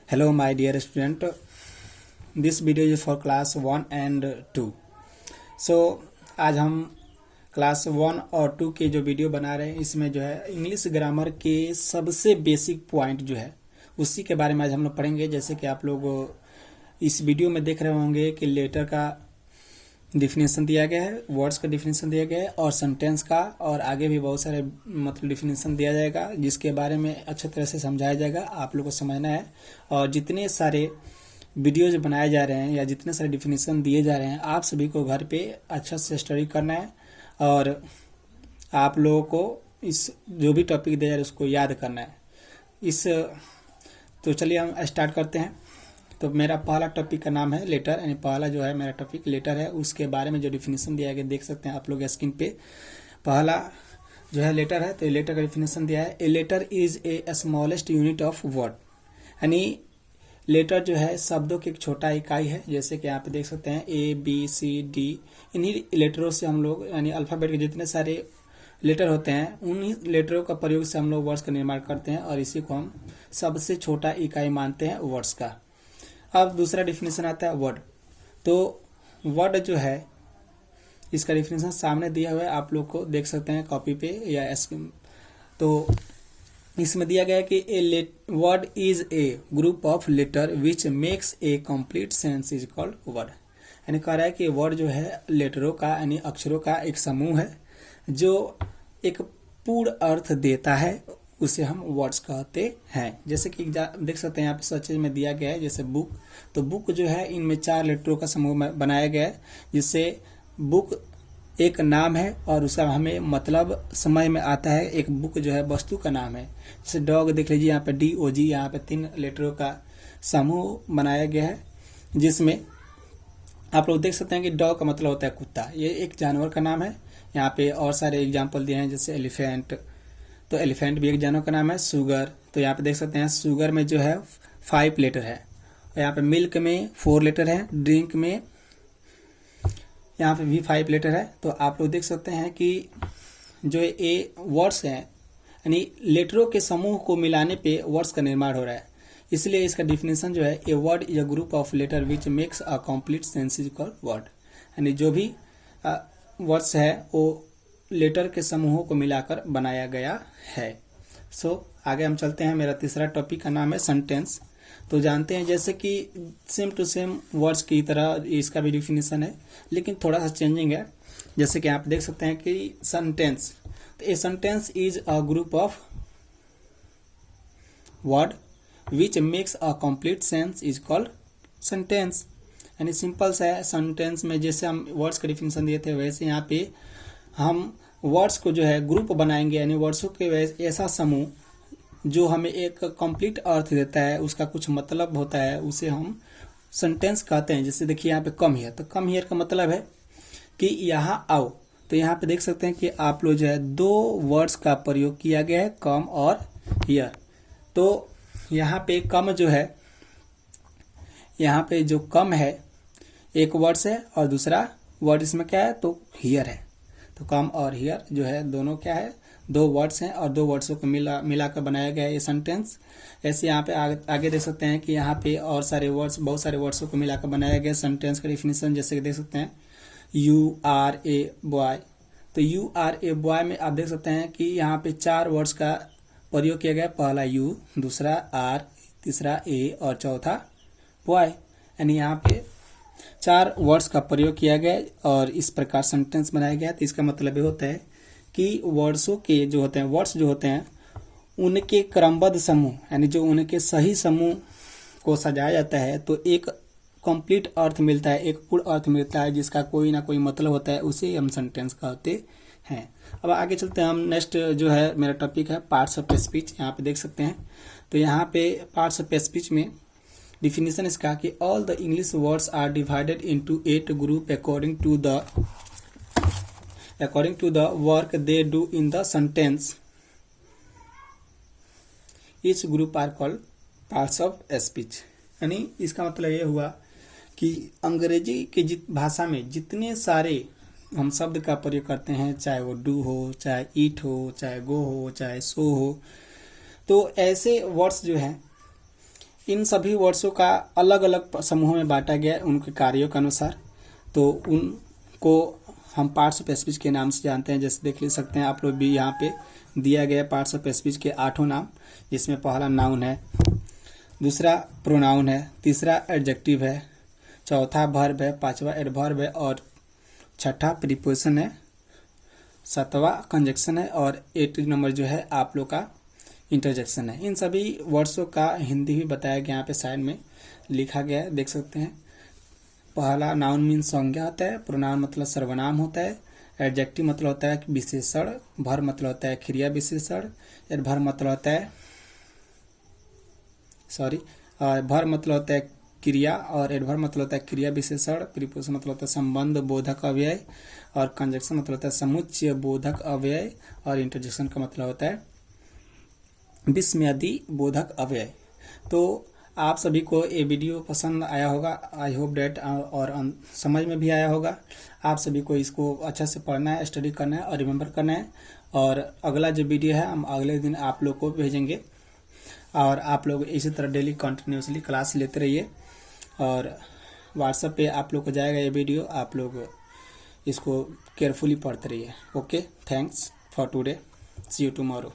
Hello my dear student, this video is for class 1 and 2. So आज हम class 1 और 2 के जो वीडियो बना रहे हैं इसमें जो है इंग्लिश ग्रामर के सबसे बेसिक पॉइंट जो है उसी के बारे में आज हम लोग पढ़ेंगे। जैसे कि आप लोग इस वीडियो में देख रहे होंगे कि लेटर का डिफिनेशन दिया गया है, वर्ड्स का डिफिनेशन दिया गया है और सेंटेंस का, और आगे भी बहुत सारे डिफिनेशन दिया जाएगा जिसके बारे में अच्छी तरह से समझाया जाएगा। आप लोग को समझना है और जितने सारे वीडियोज बनाए जा रहे हैं या जितने सारे डिफिनेशन दिए जा रहे हैं आप सभी को घर पे अच्छा से स्टडी करना है और आप लोगों को इस जो भी टॉपिक दिया जा रहा है उसको याद करना है। तो चलिए हम स्टार्ट करते हैं। तो मेरा पहला टॉपिक का नाम है लेटर, यानी पहला जो है मेरा टॉपिक लेटर है। उसके बारे में जो डिफिनेशन दिया गया देख सकते हैं आप लोग स्क्रीन पे। पहला जो है लेटर है, तो लेटर का डिफिनेशन दिया है, a letter is a smallest unit of word. यानी लेटर जो है शब्दों की एक छोटा इकाई है। जैसे कि यहाँ पे देख सकते हैं ए बी सी डी, इन्हीं लेटरों से हम लोग यानी अल्फ़ाबेट के जितने सारे लेटर होते हैं उन्हीं लेटरों का प्रयोग से हम लोग वर्ड्स का निर्माण करते हैं और इसी को हम सबसे छोटा इकाई मानते हैं वर्ड्स का। अब दूसरा डिफिनेशन आता है वर्ड। तो वर्ड जो है इसका डिफिनेशन सामने दिया हुआ है, आप लोग को देख सकते हैं कॉपी पे या तो इसमें दिया गया है कि a word is a group of letter which makes a complete sense is called word. यानी कह रहा है कि वर्ड जो है लेटरों का यानी अक्षरों का एक समूह है जो एक पूर्ण अर्थ देता है, उसे हम वर्ड्स कहते हैं। जैसे कि देख सकते हैं यहाँ पे सर्च में दिया गया है, जैसे बुक। तो बुक जो है इनमें 4 लेटरों का समूह बनाया गया है जिससे बुक एक नाम है और उसका हमें मतलब समझ में आता है। एक बुक जो है वस्तु का नाम है। जैसे डॉग देख लीजिए यहाँ पे DOG, यहाँ पे 3 लेटरों का समूह बनाया गया है जिसमें आप लोग देख सकते हैं कि डॉग का मतलब होता है कुत्ता, ये एक जानवर का नाम है। यहाँ पे और सारे एग्जाम्पल दिए हैं जैसे एलिफेंट, तो एलिफेंट भी एक जानवर का नाम है। शुगर, तो यहाँ पे देख सकते हैं शुगर में जो है 5 लेटर है। और यहाँ पे मिल्क में 4 लेटर है, ड्रिंक में यहाँ पे भी 5 लेटर है। तो आप लोग देख सकते हैं कि जो ए वर्ड्स हैं यानी लेटरों के समूह को मिलाने पे वर्ड्स का निर्माण हो रहा है। इसलिए इसका डिफिनेशन जो है a word is a group of letter which makes a complete sense is called word. यानी जो भी वर्ड्स है वो लेटर के समूहों को मिलाकर बनाया गया है। आगे हम चलते हैं। मेरा तीसरा टॉपिक का नाम है सेंटेंस। तो जानते हैं जैसे कि सेम टू सेम वर्ड्स की तरह इसका भी डिफिनेशन है लेकिन थोड़ा सा चेंजिंग है। जैसे कि आप देख सकते हैं कि सेंटेंस, तो a sentence is a group of word which makes a complete sense is called sentence. यानी सिंपल सा है। सेंटेंस में जैसे हम वर्ड्स का डिफिनेशन दिए थे वैसे यहाँ पे हम वर्ड्स को जो है ग्रुप बनाएंगे, यानी वर्ड्सों के ऐसा समूह जो हमें एक कंप्लीट अर्थ देता है, उसका कुछ मतलब होता है, उसे हम सेंटेंस कहते हैं। जैसे देखिए यहाँ पे कम हियर, तो कम हियर का मतलब है कि यहाँ आओ। तो यहाँ पे देख सकते हैं कि आप लोग जो है 2 वर्ड्स का प्रयोग किया गया है, कम और हियर। तो यहाँ पे कम जो है, यहाँ पे जो कम है एक वर्ड्स है और दूसरा वर्ड इसमें क्या है तो हियर है। तो कम और हियर जो है दोनों क्या है, 2 वर्ड्स हैं और 2 वर्ड्सों को मिलाकर बनाया गया है ये सेंटेंस। ऐसे यहाँ पे आगे देख सकते हैं कि यहाँ पे और सारे वर्ड्स, बहुत सारे वर्ड्सों को मिलाकर बनाया गया सेंटेंस का डिफिनेशन। जैसे कि देख सकते हैं यू आर ए बॉय। तो यू आर ए बॉय में आप देख सकते हैं कि यहाँ पे 4 वर्ड्स का प्रयोग किया गया। पहला यू, दूसरा आर, तीसरा ए और चौथा बॉय। यानी यहाँ पे 4 वर्ड्स का प्रयोग किया गया और इस प्रकार सेंटेंस बनाया गया। तो इसका मतलब ये होता है कि वर्ड्सों के जो होते हैं, वर्ड्स जो होते हैं उनके क्रमबद्ध समूह, यानी जो उनके सही समूह को सजाया जाता है तो एक कंप्लीट अर्थ मिलता है, एक पूर्ण अर्थ मिलता है जिसका कोई ना कोई मतलब होता है, उसे हम सेंटेंस कहते हैं। अब आगे चलते हैं हम। नेक्स्ट जो है मेरा टॉपिक है पार्ट्स ऑफ स्पीच। यहाँ पे देख सकते हैं, तो यहाँ पे पार्ट्स ऑफ स्पीच में डिफिनेशन इसका कि all the English words are divided into 8 group according to the work they do in the sentence. Each group are called parts of speech. यानी इसका मतलब ये हुआ कि अंग्रेजी की भाषा में जितने सारे हम शब्द का प्रयोग करते हैं, चाहे वो डू हो, चाहे ईट हो, चाहे गो हो, चाहे सो हो, तो ऐसे वर्ड्स जो हैं इन सभी वर्ड्सों का अलग अलग समूहों में बांटा गया है उनके कार्यों के अनुसार। तो उनको हम पार्ट्स ऑफ स्पीच के नाम से जानते हैं। जैसे देख ले सकते हैं आप लोग भी, यहाँ पे दिया गया पार्ट्स ऑफ स्पीच के 8 नाम, जिसमें पहला नाउन है, दूसरा प्रोनाउन है, तीसरा एडजेक्टिव है, चौथा वर्ब है, पांचवा एडवर्ब है और छठा प्रीपोजिशन है, सातवां कंजक्शन है और 8 नंबर जो है आप लोग का इंटरजेक्शन है। इन सभी वर्ड्सों का हिंदी भी बताया गया, यहाँ पे साइड में लिखा गया है, देख सकते हैं। पहला नाउन मीन संज्ञा होता है, प्रोनाउन मतलब सर्वनाम होता है, एडजेक्टिव मतलब होता है विशेषण, वर्ब मतलब होता है क्रिया विशेषण, एडवर्ब मतलब होता है वर्ब मतलब होता है क्रिया और एडवर्ब मतलब होता है क्रिया विशेषण, प्रीपोजिशन मतलब होता है संबंध बोधक अव्यय और कंजक्शन मतलब होता है समुच्चय बोधक अव्यय और इंटरजेक्शन का मतलब होता है विस्मयादि बोधक अव्यय। तो आप सभी को ये वीडियो पसंद आया होगा, आई होप डेट, और समझ में भी आया होगा। आप सभी को इसको अच्छे से पढ़ना है, स्टडी करना है और रिमेम्बर करना है। और अगला जो वीडियो है हम अगले दिन आप लोग को भेजेंगे और आप लोग इसी तरह डेली कंटिन्यूसली क्लास लेते रहिए और व्हाट्सएप पे आप लोग को जाएगा ये वीडियो, आप लोग इसको केयरफुली पढ़ते रहिए। Okay, thanks for today, see you tomorrow.